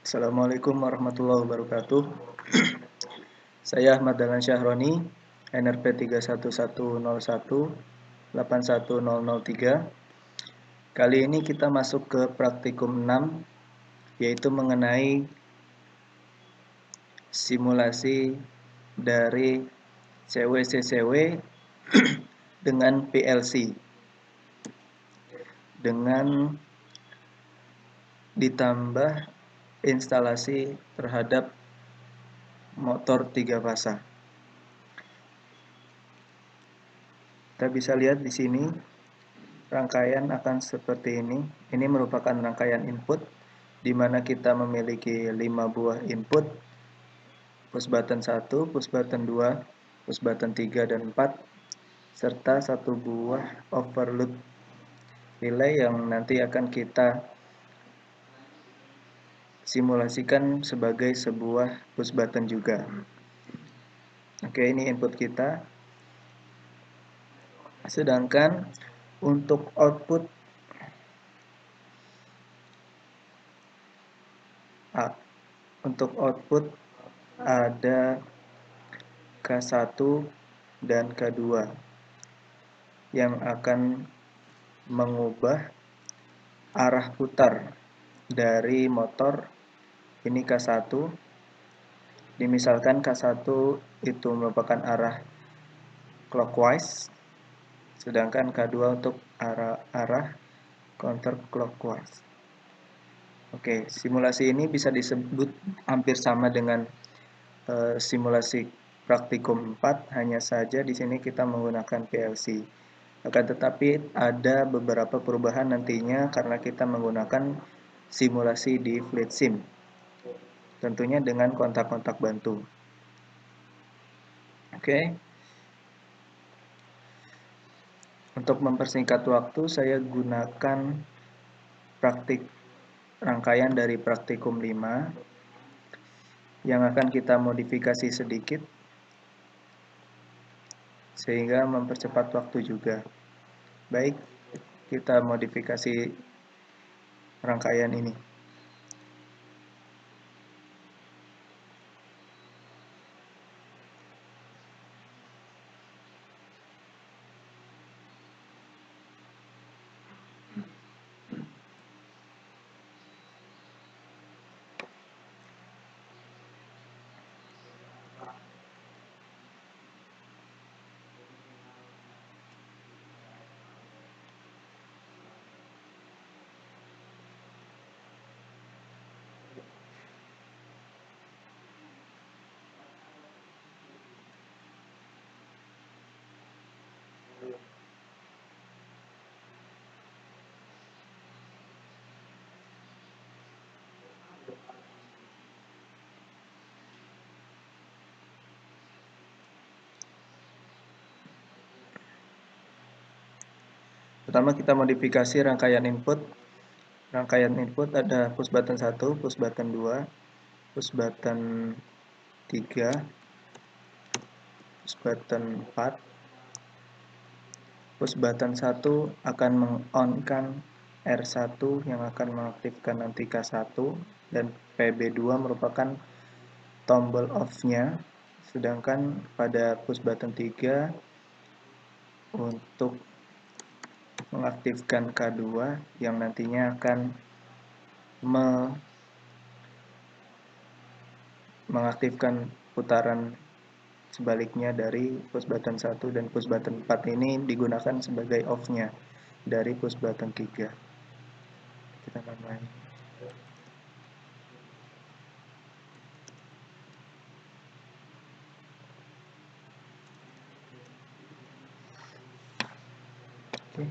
Assalamualaikum warahmatullahi wabarakatuh. Saya Ahmad Dahlan Syahroni, NRP 31101 81003. Kali ini kita masuk ke praktikum 6, yaitu mengenai simulasi dari CW-CCW dengan PLC dengan ditambah instalasi terhadap motor 3 fasa. Kita bisa lihat di sini rangkaian akan seperti ini. Ini merupakan rangkaian input di mana kita memiliki 5 buah input, push button 1, push button 2, push button 3 dan 4, serta 1 buah overload relay yang nanti akan kita simulasikan sebagai sebuah push button juga. Oke, ini input kita. Sedangkan untuk output ada K1 dan K2 yang akan mengubah arah putar dari motor. Ini K1. Misalkan K1 itu merupakan arah clockwise, sedangkan K2 untuk arah counterclockwise. Oke, simulasi ini bisa disebut hampir sama dengan simulasi praktikum 4, hanya saja di sini kita menggunakan PLC. Akan tetapi ada beberapa perubahan nantinya karena kita menggunakan simulasi di flight sim. Tentunya dengan kontak-kontak bantu. Oke. Untuk mempersingkat waktu, saya gunakan rangkaian dari praktikum 5 yang akan kita modifikasi sedikit sehingga mempercepat waktu juga. Baik, kita modifikasi rangkaian ini. Pertama kita modifikasi rangkaian input. Rangkaian input ada push button 1, push button 2, push button 3, push button 4. Push button 1 akan meng-on-kan R1 yang akan mengaktifkan nanti K1, dan PB2 merupakan tombol off-nya. Sedangkan pada push button 3 untuk mengaktifkan K2 yang nantinya akan mengaktifkan putaran sebaliknya dari push button 1, dan push button 4 ini digunakan sebagai off-nya dari push button 3. Kita tambahkan. Oke.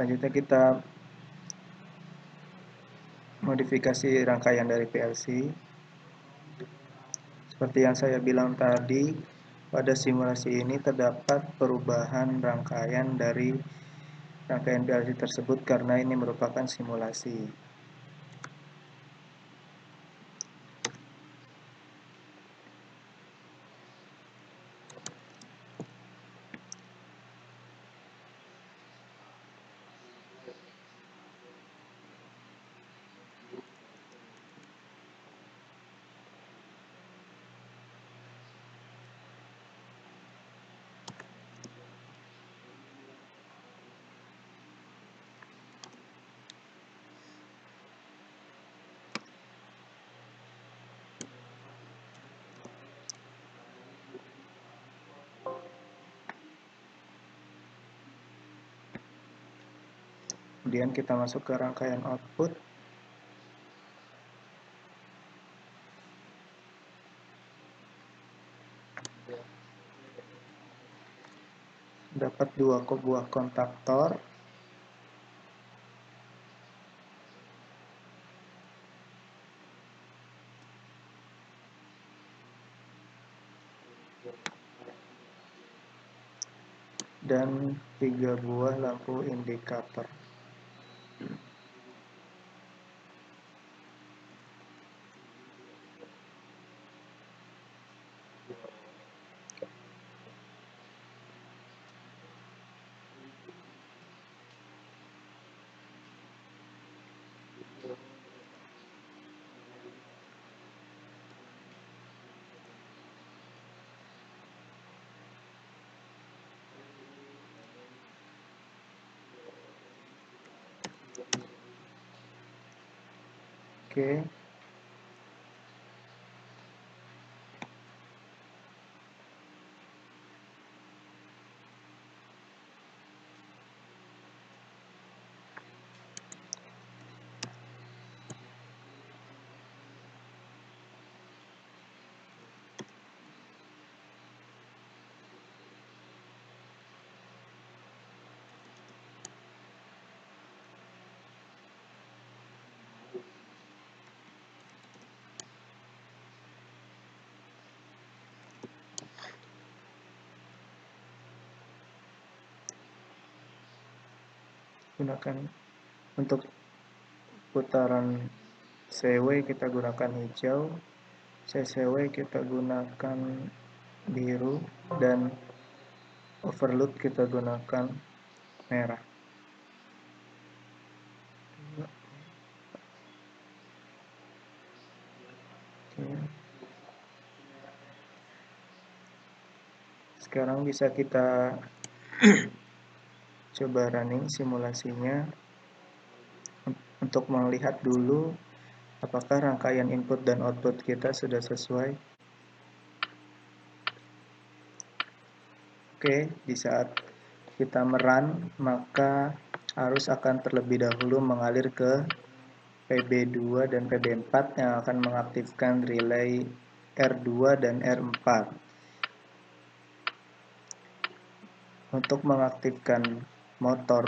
Selanjutnya kita modifikasi rangkaian dari PLC. Seperti yang saya bilang tadi, pada simulasi ini terdapat perubahan rangkaian dari rangkaian PLC tersebut karena ini merupakan simulasi. Kemudian kita masuk ke rangkaian output. Dapat dua buah kontaktor. Dan 3 buah lampu indikator. Oke. Gunakan untuk putaran CW kita gunakan hijau, CCW kita gunakan biru, dan overload kita gunakan merah. Oke. Sekarang bisa kita coba running simulasinya untuk melihat dulu apakah rangkaian input dan output kita sudah sesuai. Oke, di saat kita merun, maka arus akan terlebih dahulu mengalir ke PB2 dan PB4 yang akan mengaktifkan relay R2 dan R4. Untuk mengaktifkan motor,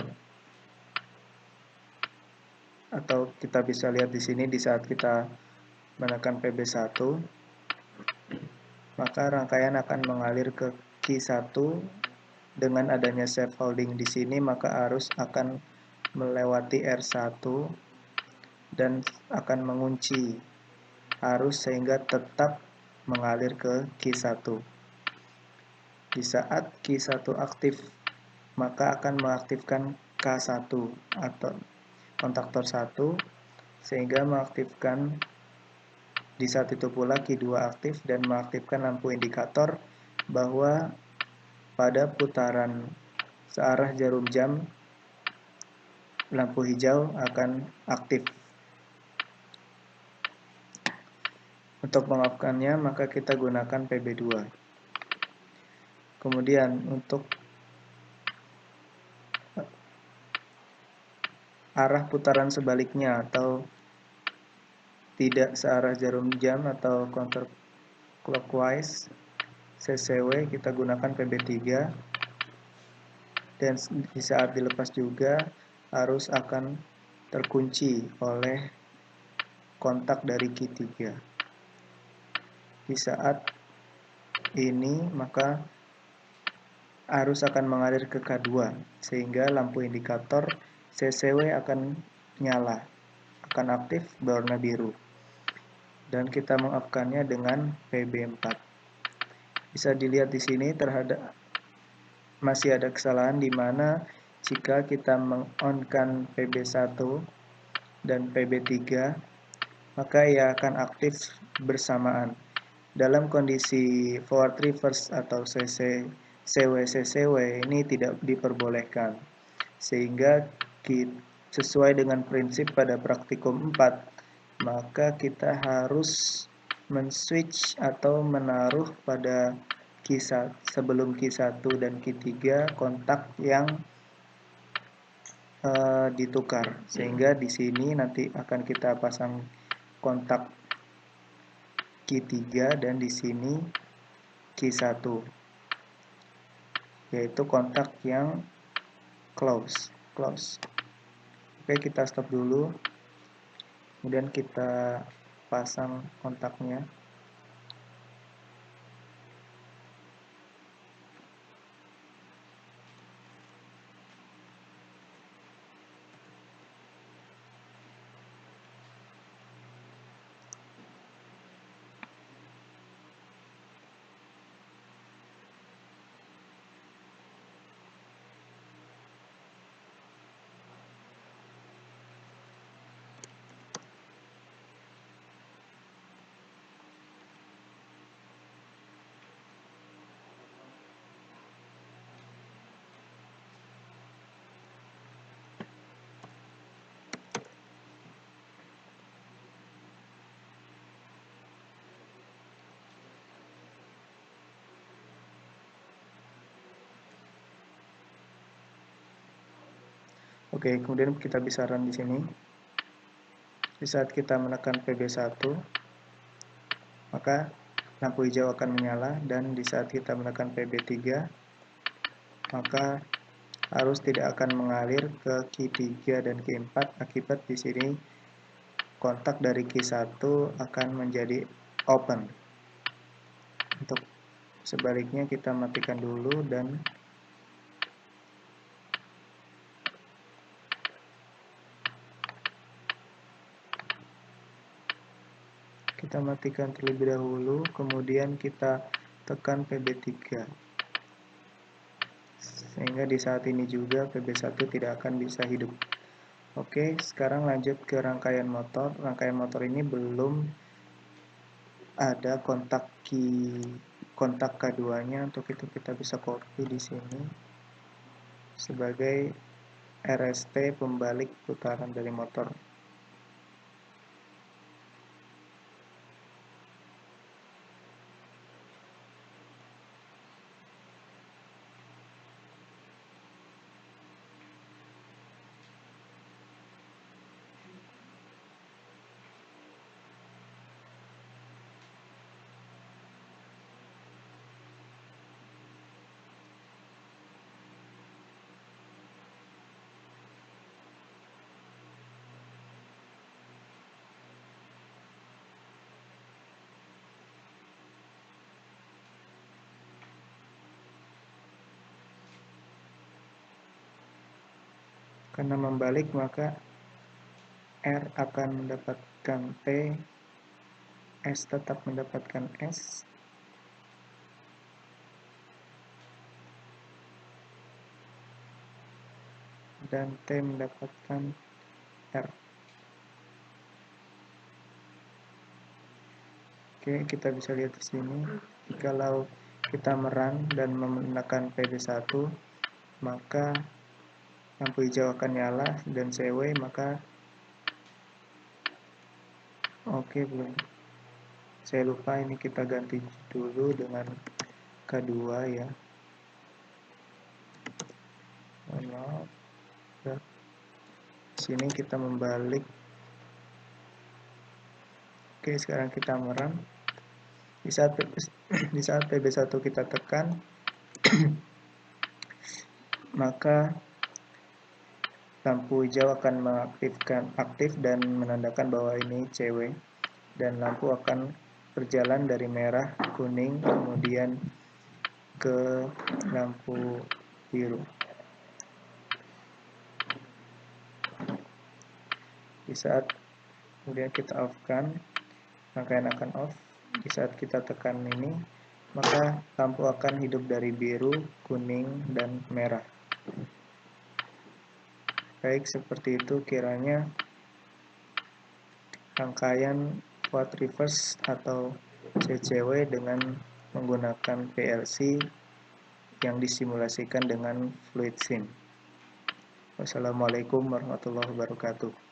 atau kita bisa lihat di sini di saat kita menekan PB1, maka rangkaian akan mengalir ke Q1. Dengan adanya safe holding di sini, maka arus akan melewati R1 dan akan mengunci arus sehingga tetap mengalir ke Q1. Di saat Q1 aktif, maka akan mengaktifkan K1 atau kontaktor 1 sehingga mengaktifkan di saat itu pula Q2 aktif dan mengaktifkan lampu indikator bahwa pada putaran searah jarum jam lampu hijau akan aktif. Untuk mengaktifkannya maka kita gunakan PB2. Kemudian untuk arah putaran sebaliknya atau tidak searah jarum jam atau counterclockwise CCW kita gunakan PB3, dan di saat dilepas juga arus akan terkunci oleh kontak dari Q3. Di saat ini maka arus akan mengalir ke K2 sehingga lampu indikator CCW akan nyala, akan aktif berwarna biru. Dan kita mengaktifkannya dengan PB4. Bisa dilihat di sini masih ada kesalahan di mana jika kita meng-on-kan PB1 dan PB3 maka ia akan aktif bersamaan. Dalam kondisi forward reverse atau CW ini tidak diperbolehkan. Sehingga sesuai dengan prinsip pada praktikum 4, maka kita harus men-switch atau menaruh pada sebelum Q1 dan Q3 kontak yang ditukar. Sehingga di sini nanti akan kita pasang kontak Q3 dan di sini Q1, yaitu kontak yang close. Oke, kita stop dulu, kemudian kita pasang kontaknya. Oke, kemudian kita bisa run di sini. Di saat kita menekan PB1, maka lampu hijau akan menyala, dan di saat kita menekan PB3, maka arus tidak akan mengalir ke Q3 dan Q4 akibat di sini kontak dari Q1 akan menjadi open. Untuk sebaliknya kita matikan dulu dan kita matikan terlebih dahulu, kemudian kita tekan PB3. Sehingga di saat ini juga PB1 tidak akan bisa hidup. Oke, sekarang lanjut ke rangkaian motor. Rangkaian motor ini belum ada kontak K2-nya, untuk itu kita bisa copy di sini sebagai RST pembalik putaran dari motor. Karena membalik maka R akan mendapatkan T, S tetap mendapatkan S, dan T mendapatkan R. Oke, kita bisa lihat di sini, jikalau kita merun dan menekan PB1, maka lampu hijau akan nyala dan CW, maka oke, belum. Saya lupa, ini kita ganti dulu dengan K2 ya. Maaf. Sini kita membalik. Oke, sekarang kita merun. Di saat PB1 kita tekan, maka lampu hijau akan aktif dan menandakan bahwa ini cewek, dan lampu akan berjalan dari merah, kuning, kemudian ke lampu biru. Di saat kemudian kita off-kan, rangkaian akan off. Di saat kita tekan ini, maka lampu akan hidup dari biru, kuning, dan merah. Baik, seperti itu kiranya rangkaian quad reverse atau CCW dengan menggunakan PLC yang disimulasikan dengan fluid sim. Wassalamualaikum warahmatullahi wabarakatuh.